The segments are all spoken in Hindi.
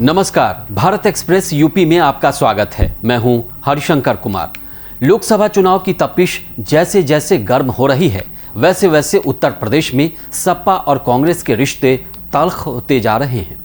नमस्कार, भारत एक्सप्रेस यूपी में आपका स्वागत है। मैं हूं हरिशंकर कुमार। लोकसभा चुनाव की तपिश जैसे जैसे गर्म हो रही है, वैसे वैसे उत्तर प्रदेश में सपा और कांग्रेस के रिश्ते तल्ख होते जा रहे हैं।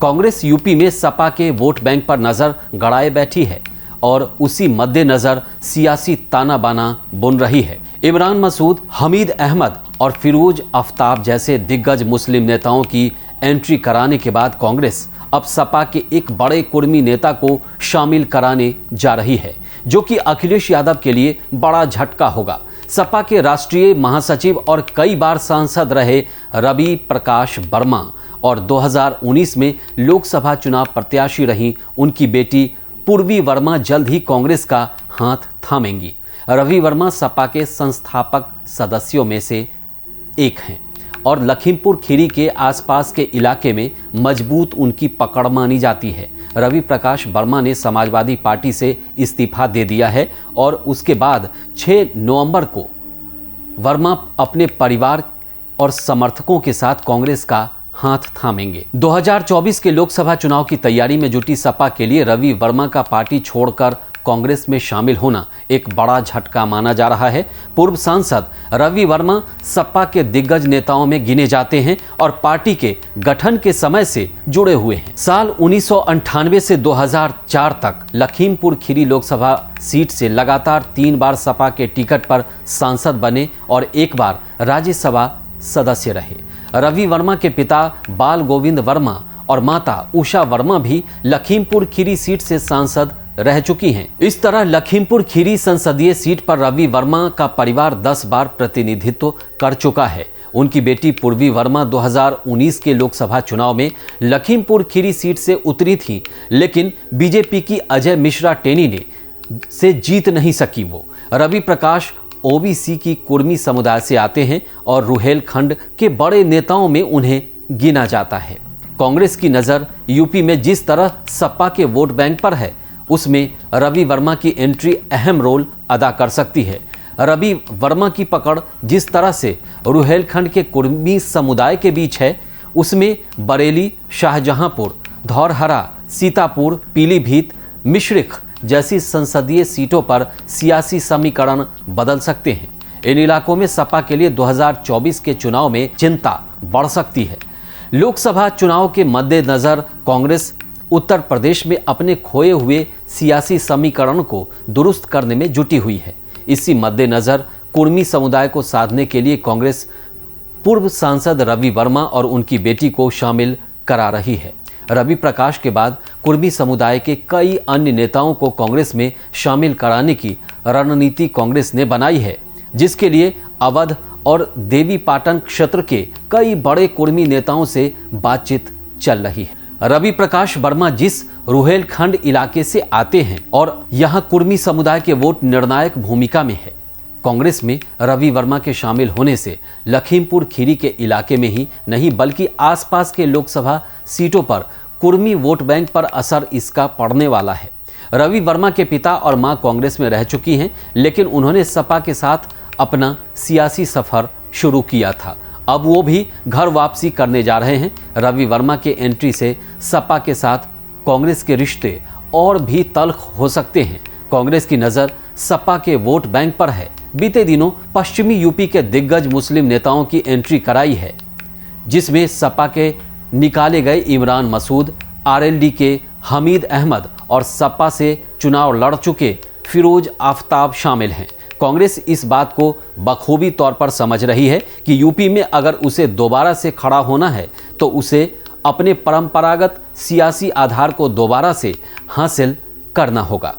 कांग्रेस यूपी में सपा के वोट बैंक पर नजर गड़ाए बैठी है और उसी मद्देनजर सियासी ताना बाना बुन रही है। इमरान मसूद, हमीद अहमद और फिरोज आफ्ताब जैसे दिग्गज मुस्लिम नेताओं की एंट्री कराने के बाद कांग्रेस अब सपा के एक बड़े कुर्मी नेता को शामिल कराने जा रही है, जो कि अखिलेश यादव के लिए बड़ा झटका होगा। सपा के राष्ट्रीय महासचिव और कई बार सांसद रहे रवि प्रकाश वर्मा और 2019 में लोकसभा चुनाव प्रत्याशी रही उनकी बेटी पूर्वी वर्मा जल्द ही कांग्रेस का हाथ थामेंगी। रवि वर्मा सपा के संस्थापक सदस्यों में से एक हैं और लखीमपुर खीरी के आसपास के इलाके में मजबूत उनकी पकड़ मानी जाती है। रवि प्रकाश वर्मा ने समाजवादी पार्टी से इस्तीफा दे दिया है और उसके बाद 6 नवंबर को वर्मा अपने परिवार और समर्थकों के साथ कांग्रेस का हाथ थामेंगे। 2024 के लोकसभा चुनाव की तैयारी में जुटी सपा के लिए रवि वर्मा का पार्टी छोड़कर कांग्रेस में शामिल होना एक बड़ा झटका माना जा रहा है। पूर्व सांसद रवि वर्मा सपा के दिग्गज नेताओं में गिने जाते हैं और पार्टी के गठन के समय से जुड़े हुए हैं। साल 1998 से 2004 तक लखीमपुर खीरी लोकसभा सीट से लगातार 3 बार सपा के टिकट पर सांसद बने और एक बार राज्यसभा सदस्य रहे। रवि वर्मा के पिता बाल गोविंद वर्मा और माता उषा वर्मा भी लखीमपुर खीरी सीट से सांसद रह चुकी हैं। इस तरह लखीमपुर खीरी संसदीय सीट पर रवि वर्मा का परिवार 10 बार प्रतिनिधित्व कर चुका है। उनकी बेटी पूर्वी वर्मा 2019 के लोकसभा चुनाव में लखीमपुर खीरी सीट से उतरी थी, लेकिन बीजेपी की अजय मिश्रा टेनी ने से जीत नहीं सकी। वो रवि प्रकाश ओबीसी की कुर्मी समुदाय से आते हैं और रुहेलखंड के बड़े नेताओं में उन्हें गिना जाता है। कांग्रेस की नज़र यूपी में जिस तरह सपा के वोट बैंक पर है, उसमें रवि वर्मा की एंट्री अहम रोल अदा कर सकती है। रवि वर्मा की पकड़ जिस तरह से रुहेलखंड के कुर्मी समुदाय के बीच है, उसमें बरेली, शाहजहांपुर, धौरहरा, सीतापुर, पीलीभीत, मिश्रिख जैसी संसदीय सीटों पर सियासी समीकरण बदल सकते हैं। इन इलाकों में सपा के लिए 2024 के चुनाव में चिंता बढ़ सकती है। लोकसभा चुनाव के मद्देनजर कांग्रेस उत्तर प्रदेश में अपने खोए हुए सियासी समीकरण को दुरुस्त करने में जुटी हुई है। इसी मद्देनजर कुर्मी समुदाय को साधने के लिए कांग्रेस पूर्व सांसद रवि वर्मा और उनकी बेटी को शामिल करा रही है। रवि प्रकाश के बाद कुर्मी समुदाय के कई अन्य नेताओं को कांग्रेस में शामिल कराने की रणनीति कांग्रेस ने बनाई है, जिसके लिए अवध और देवीपाटन क्षेत्र के कई बड़े कुर्मी नेताओं से बातचीत चल रही है। रवि प्रकाश वर्मा जिस रुहेलखंड इलाके से आते हैं और यहां कुर्मी समुदाय के वोट निर्णायक भूमिका में है। कांग्रेस में रवि वर्मा के शामिल होने से लखीमपुर खीरी के इलाके में ही नहीं बल्कि आसपास के लोकसभा सीटों पर कुर्मी वोट बैंक पर असर इसका पड़ने वाला है। रवि वर्मा के पिता और मां कांग्रेस में रह चुकी हैं, लेकिन उन्होंने सपा के साथ अपना सियासी सफर शुरू किया था। अब वो भी घर वापसी करने जा रहे हैं। रवि वर्मा के एंट्री से सपा के साथ कांग्रेस के रिश्ते और भी तल्ख हो सकते हैं। कांग्रेस की नज़र सपा के वोट बैंक पर है। बीते दिनों पश्चिमी यूपी के दिग्गज मुस्लिम नेताओं की एंट्री कराई है, जिसमें सपा के निकाले गए इमरान मसूद, आरएलडी के हमीद अहमद और सपा से चुनाव लड़ चुके फिरोज आफ्ताब शामिल हैं। कांग्रेस इस बात को बखूबी तौर पर समझ रही है कि यूपी में अगर उसे दोबारा से खड़ा होना है तो उसे अपने परंपरागत सियासी आधार को दोबारा से हासिल करना होगा।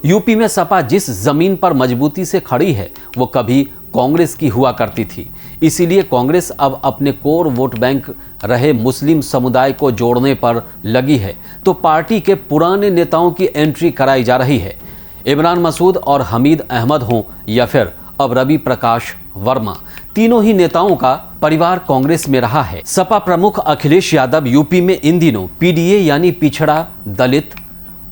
यूपी में सपा जिस जमीन पर मजबूती से खड़ी है, वो कभी कांग्रेस की हुआ करती थी। इसीलिए कांग्रेस अब अपने कोर वोट बैंक रहे मुस्लिम समुदाय को जोड़ने पर लगी है, तो पार्टी के पुराने नेताओं की एंट्री कराई जा रही है। इमरान मसूद और हमीद अहमद हों या फिर अब रवि प्रकाश वर्मा, तीनों ही नेताओं का परिवार कांग्रेस में रहा है। सपा प्रमुख अखिलेश यादव यूपी में इन दिनों पीडीए यानी पिछड़ा, दलित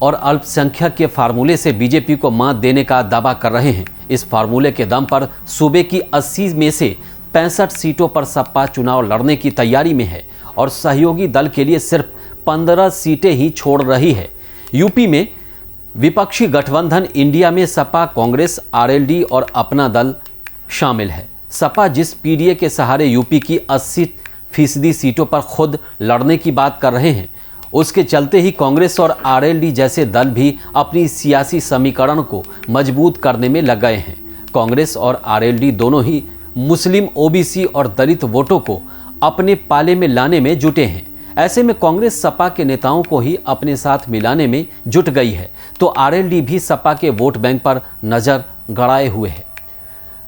और अल्पसंख्यक के फार्मूले से बीजेपी को मात देने का दावा कर रहे हैं। इस फार्मूले के दम पर सूबे की 80 में से 65 सीटों पर सपा चुनाव लड़ने की तैयारी में है और सहयोगी दल के लिए सिर्फ 15 सीटें ही छोड़ रही है। यूपी में विपक्षी गठबंधन इंडिया में सपा, कांग्रेस, आरएलडी और अपना दल शामिल है। सपा जिस पीडीए के सहारे यूपी की 80% सीटों पर खुद लड़ने की बात कर रहे हैं, उसके चलते ही कांग्रेस और आरएलडी जैसे दल भी अपनी सियासी समीकरण को मजबूत करने में लग गए हैं। कांग्रेस और आरएलडी दोनों ही मुस्लिम, ओबीसी और दलित वोटों को अपने पाले में लाने में जुटे हैं। ऐसे में कांग्रेस सपा के नेताओं को ही अपने साथ मिलाने में जुट गई है, तो आरएलडी भी सपा के वोट बैंक पर नजर गड़ाए हुए है।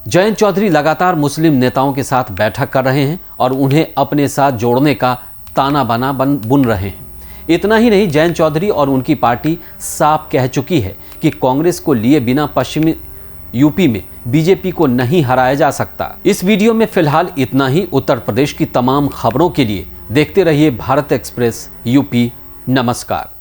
जयंत चौधरी लगातार मुस्लिम नेताओं के साथ बैठक कर रहे हैं और उन्हें अपने साथ जोड़ने का ताना बाना बुन रहे हैं। इतना ही नहीं, जयंत चौधरी और उनकी पार्टी साफ कह चुकी है कि कांग्रेस को लिए बिना पश्चिमी यूपी में बीजेपी को नहीं हराया जा सकता। इस वीडियो में फिलहाल इतना ही। उत्तर प्रदेश की तमाम खबरों के लिए देखते रहिए भारत एक्सप्रेस यूपी। नमस्कार।